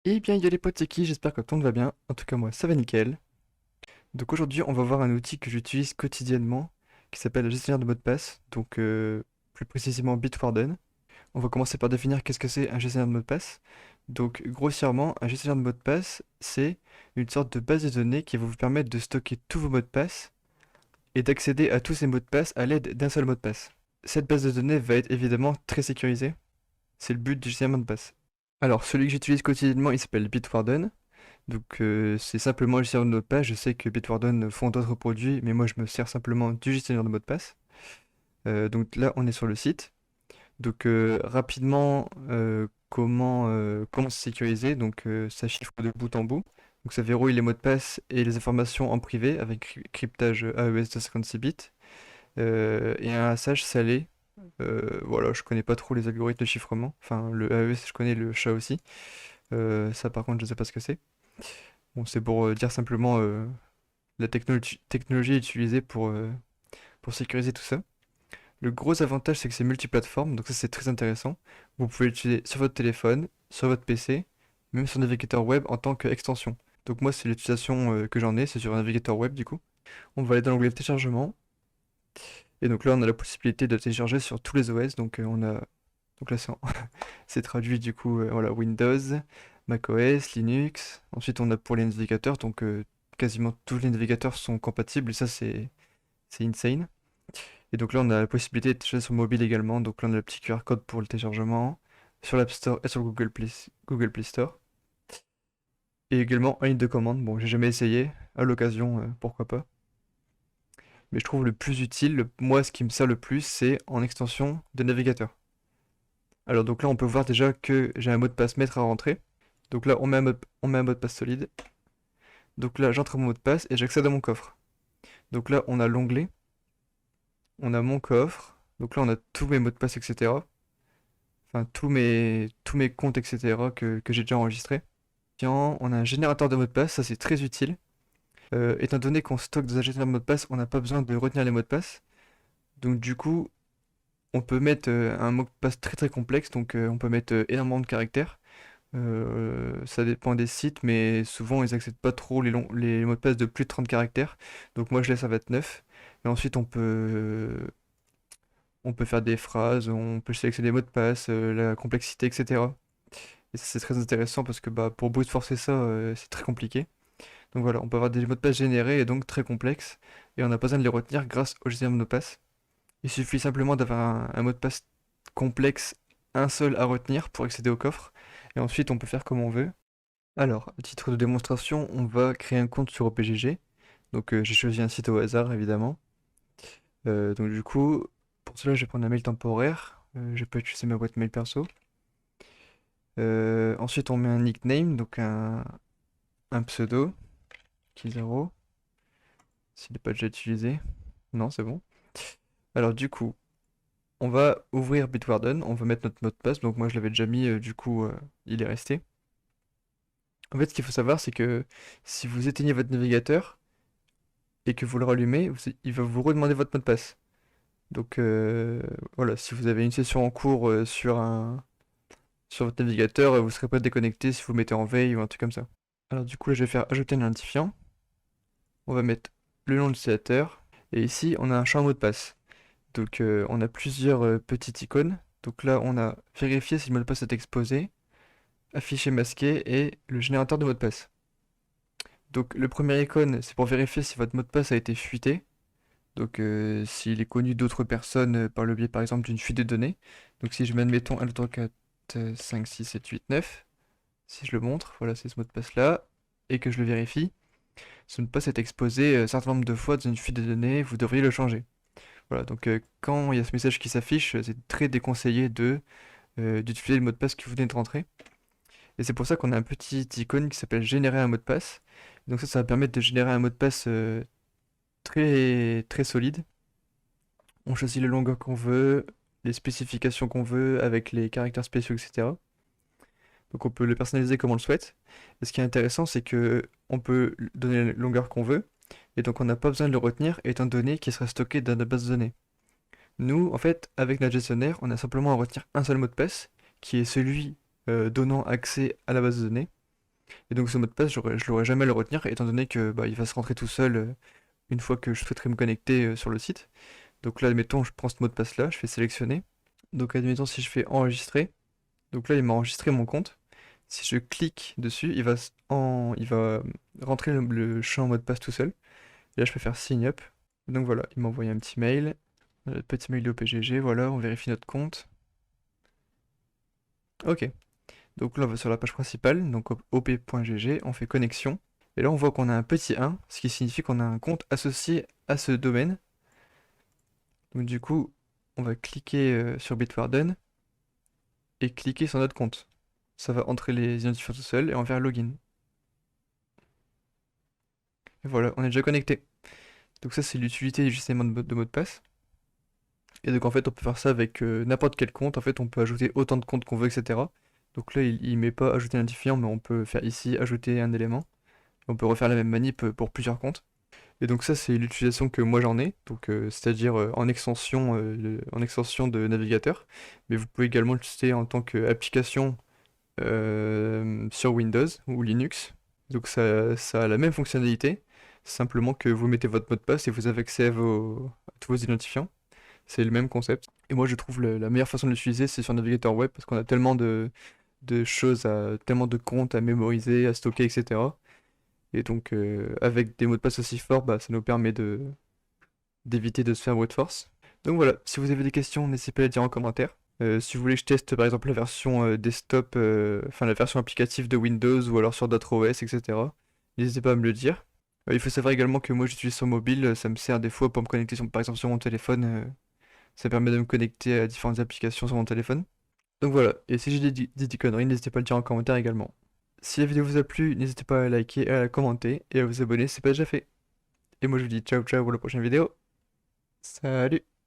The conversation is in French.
Eh bien, yo les potes, c'est qui? J'espère que tout le monde va bien. En tout cas, moi, ça va nickel. Donc aujourd'hui, on va voir un outil que j'utilise quotidiennement qui s'appelle le gestionnaire de mots de passe, donc plus précisément Bitwarden. On va commencer par définir qu'est-ce que c'est un gestionnaire de mots de passe. Donc, grossièrement, un gestionnaire de mots de passe, c'est une sorte de base de données qui va vous permettre de stocker tous vos mots de passe et d'accéder à tous ces mots de passe à l'aide d'un seul mot de passe. Cette base de données va être évidemment très sécurisée. C'est le but du gestionnaire de mot de passe. Alors, celui que j'utilise quotidiennement, il s'appelle Bitwarden. Donc c'est simplement le gestionnaire de mot de passe. Je sais que Bitwarden font d'autres produits, mais moi je me sers simplement du gestionnaire de mot de passe. Donc là on est sur le site. Donc rapidement, comment se sécuriser? Donc ça chiffre de bout en bout. Donc ça verrouille les mots de passe et les informations en privé avec cryptage AES de 56 bits et un hash salé. Voilà, je connais pas trop les algorithmes de chiffrement. Enfin, le AES, je connais le SHA aussi. Ça, par contre, je sais pas ce que c'est. Bon, c'est pour dire simplement la technologie utilisée pour sécuriser tout ça. Le gros avantage, c'est que c'est multiplateforme, donc ça c'est très intéressant. Vous pouvez l'utiliser sur votre téléphone, sur votre PC, même sur un navigateur web en tant qu'extension. Donc moi, c'est l'utilisation que j'en ai, c'est sur un navigateur web du coup. On va aller dans l'onglet téléchargement, et donc là on a la possibilité de télécharger sur tous les OS, donc on a... Donc là c'est traduit du coup, voilà, Windows, macOS, Linux. Ensuite on a pour les navigateurs, donc quasiment tous les navigateurs sont compatibles, et ça c'est insane. Et donc là, on a la possibilité de télécharger sur mobile également. Donc là, on a le petit QR code pour le téléchargement sur l'App Store et sur le Google Play Store. Et également en ligne de commande. Bon, j'ai jamais essayé. À l'occasion, pourquoi pas. Mais je trouve le plus utile, moi, ce qui me sert le plus, c'est en extension de navigateur. Alors donc là, on peut voir déjà que j'ai un mot de passe maître à rentrer. Donc là, on met un mot de passe solide. Donc là, j'entre mon mot de passe et j'accède à mon coffre. Donc là, on a l'onglet, on a mon coffre. Donc là, on a tous mes mots de passe, etc. Enfin tous mes comptes, etc. que j'ai déjà enregistrés. Tiens, on a un générateur de mots de passe, ça c'est très utile. Étant donné qu'on stocke dans un générateur de mots de passe, on n'a pas besoin de retenir les mots de passe. Donc du coup, on peut mettre un mot de passe très très complexe, donc on peut mettre énormément de caractères. Ça dépend des sites, mais souvent ils acceptent pas trop les mots de passe de plus de 30 caractères. Donc moi je laisse à 29. Et ensuite on peut faire des phrases, on peut sélectionner des mots de passe, la complexité, etc. Et ça, c'est très intéressant parce que bah, pour brute forcer ça, c'est très compliqué. Donc voilà, on peut avoir des mots de passe générés et donc très complexes, et on n'a pas besoin de les retenir grâce au gestionnaire de mots de passe. Il suffit simplement d'avoir un mot de passe complexe, un seul à retenir pour accéder au coffre, et ensuite on peut faire comme on veut. Alors, à titre de démonstration, on va créer un compte sur OPGG. Donc j'ai choisi un site au hasard évidemment. Donc du coup, pour cela, je vais prendre un mail temporaire. Je peux utiliser ma boîte mail perso. Ensuite, on met un nickname, donc un pseudo, Kizaro, s'il n'est pas déjà utilisé. Non, c'est bon. Alors du coup, on va ouvrir Bitwarden, on va mettre notre mot de passe, donc moi je l'avais déjà mis, du coup il est resté. En fait, ce qu'il faut savoir, c'est que si vous éteignez votre navigateur et que vous le rallumez, il va vous redemander votre mot de passe. Donc voilà, si vous avez une session en cours sur votre navigateur, vous ne serez pas déconnecté si vous mettez en veille ou un truc comme ça. Alors du coup, là je vais faire ajouter un identifiant. On va mettre le nom de l'utilisateur. Et ici, on a un champ mot de passe. Donc, on a plusieurs petites icônes. Donc là, on a vérifier si le mot de passe est exposé, afficher masqué et le générateur de mot de passe. Donc, le premier icône, c'est pour vérifier si votre mot de passe a été fuité. Donc, s'il est connu d'autres personnes par le biais, par exemple, d'une fuite de données. Donc, si je mets, admettons, 1, 2, 3, 4, 5, 6, 7, 8, 9. Si je le montre, voilà, c'est ce mot de passe-là. Et que je le vérifie. Ce mot de passe est exposé un certain nombre de fois dans une fuite de données, vous devriez le changer. Voilà, donc quand il y a ce message qui s'affiche, c'est très déconseillé d'utiliser le mot de passe que vous venez de rentrer. Et c'est pour ça qu'on a un petit icône qui s'appelle générer un mot de passe. Donc ça va permettre de générer un mot de passe très très solide. On choisit la longueur qu'on veut, les spécifications qu'on veut avec les caractères spéciaux, etc. Donc on peut le personnaliser comme on le souhaite. Et ce qui est intéressant, c'est que on peut donner la longueur qu'on veut, et donc on n'a pas besoin de le retenir étant donné qu'il sera stocké dans notre base de données. Nous, en fait, avec notre gestionnaire, on a simplement à retenir un seul mot de passe, qui est celui donnant accès à la base de données. Et donc ce mot de passe, je l'aurai jamais à le retenir, étant donné que bah, il va se rentrer tout seul une fois que je souhaiterais me connecter sur le site. Donc là, admettons, je prends ce mot de passe là, je fais sélectionner. Donc admettons si je fais enregistrer. Donc là, il m'a enregistré mon compte. Si je clique dessus, il va rentrer le champ mot de passe tout seul. Et là, je peux faire sign up. Donc voilà, il m'a envoyé un petit mail. Petit mail de OPGG, voilà, on vérifie notre compte. Ok. Donc là, on va sur la page principale, donc op.gg, on fait connexion. Et là, on voit qu'on a un petit 1, ce qui signifie qu'on a un compte associé à ce domaine. Donc du coup, on va cliquer sur Bitwarden et cliquer sur notre compte. Ça va entrer les identifiants tout seul et on va faire login. Et voilà, on est déjà connecté. Donc ça, c'est l'utilité du système de mot de passe. Et donc en fait, on peut faire ça avec n'importe quel compte. En fait, on peut ajouter autant de comptes qu'on veut, etc. Donc là, il met pas ajouter un identifiant, mais on peut faire ici ajouter un élément. On peut refaire la même manip pour plusieurs comptes. Et donc ça, c'est l'utilisation que moi j'en ai, donc c'est-à-dire en extension de navigateur. Mais vous pouvez également l'utiliser en tant qu'application sur Windows ou Linux. Donc ça a la même fonctionnalité, simplement que vous mettez votre mot de passe et vous avez accès à tous vos identifiants. C'est le même concept. Et moi je trouve la meilleure façon de l'utiliser, c'est sur navigateur web, parce qu'on a tellement de choses, tellement de comptes à mémoriser, à stocker, etc. Et donc, avec des mots de passe aussi forts, bah, ça nous permet d'éviter de se faire brute force. Donc voilà, si vous avez des questions, n'hésitez pas à les dire en commentaire. Si vous voulez que je teste par exemple la version desktop, enfin la version applicative de Windows ou alors sur d'autres OS, etc., n'hésitez pas à me le dire. Il faut savoir également que moi j'utilise sur mobile, ça me sert des fois pour me connecter par exemple sur mon téléphone, ça permet de me connecter à différentes applications sur mon téléphone. Donc voilà, et si j'ai dit des conneries, n'hésitez pas à le dire en commentaire également. Si la vidéo vous a plu, n'hésitez pas à liker, à la commenter et à vous abonner si c'est pas déjà fait. Et moi je vous dis ciao ciao pour la prochaine vidéo. Salut!